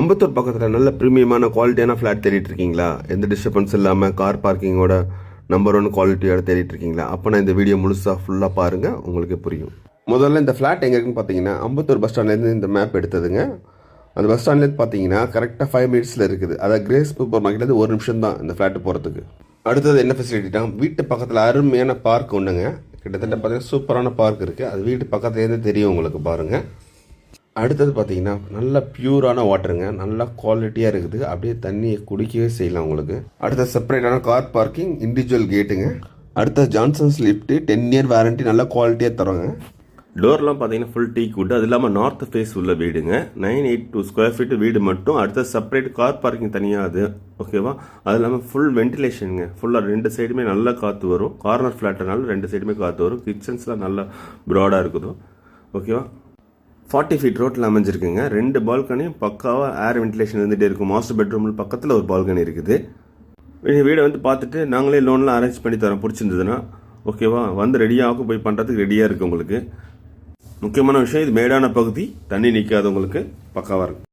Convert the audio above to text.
அம்பத்தூர் பக்கத்தில் நல்ல ப்ரீமியமான குவாலிட்டியான ஃப்ளாட் தேடிட்டு இருக்கீங்களா? எந்த டிஸ்டர்பன்ஸ் இல்லாமல் கார் பார்க்கிங்கோட நம்பர் 1 குவாலிட்டியோட தேடிட்டு இருக்கீங்களா? அப்போ நான் இந்த வீடியோ முழுசாக ஃபுல்லாக பாருங்கள், உங்களுக்கு புரியும். முதல்ல இந்த ஃப்ளாட் எங்கே இருக்குன்னு பார்த்தீங்கன்னா, அம்பத்தூர் பஸ் ஸ்டாண்ட்லேருந்து இந்த மேப் எடுத்ததுங்க. அந்த பஸ் ஸ்டாண்ட்லேருந்து பார்த்தீங்கன்னா கரெக்டாக 5 மினிட்ஸில் இருக்குது. அதாவது கிரேஸ் சூப்பர் மார்க்கெட்லேருந்து 1 நிமிஷம் தான் இந்த ஃப்ளாட்டு போகிறதுக்கு. அடுத்தது என்ன ஃபெசிலிட்டினா, வீட்டு பக்கத்தில் அருமையான பார்க் ஒன்றுங்க. கிட்டத்தட்ட பார்த்தீங்கன்னா சூப்பரான பார்க் இருக்குது. அது வீட்டு பக்கத்துலேருந்து தெரியும் உங்களுக்கு, பாருங்கள். அடுத்தது பார்த்தீங்கன்னா நல்ல பியூரான வாட்டருங்க, நல்லா குவாலிட்டியாக இருக்குது. அப்படியே தண்ணியை குடிக்கவே செய்யலாம் உங்களுக்கு. அடுத்தது செப்பரேட்டான கார் பார்க்கிங், இண்டிவிஜுவல் கேட்டுங்க. அடுத்தது ஜான்சன்ஸ் லிஃப்ட்டு, 10 இயர் வாரண்ட்டி, நல்ல குவாலிட்டியாக தரோங்க. டோர்லாம் பார்த்தீங்கன்னா ஃபுல் டீக் வுட். அது இல்லாமல் நார்த் ஃபேஸ் உள்ள வீடுங்க. 982 ஸ்கொயர் ஃபீட் வீடு மட்டும். அடுத்தது செப்பரேட் கார் பார்க்கிங் தனியாக அது, ஓகேவா? அது இல்லாமல் ஃபுல் வென்டிலேஷனுங்க. ஃபுல்லாக 2 சைடுமே நல்லா காற்று வரும். கார்னர் ஃப்ளாட்னால 2 சைடுமே காற்று வரும். கிச்சன்ஸ்லாம் நல்லா ப்ராடாக இருக்குது, ஓகேவா? 40 ஃபீட் ரோட்டில் அமைஞ்சிருக்குங்க. 2 பால்கனியும் பக்காவாக ஏர் வென்டிலேஷன் இருந்துகிட்டே இருக்கும். மாஸ்டர் பெட்ரூமில் பக்கத்தில் ஒரு பால்கனி இருக்குது. வீடை வந்து பார்த்துட்டு நாங்களே லோன்லாம் அரேஞ்ச் பண்ணி தரோம், பிடிச்சிருந்ததுன்னா, ஓகேவா? வந்து ரெடியாக போய் பண்ணுறதுக்கு ரெடியாக இருக்குது உங்களுக்கு. முக்கியமான விஷயம், இது மேடான பகுதி, தண்ணி நிற்காது உங்களுக்கு, பக்காவாக இருக்கும்.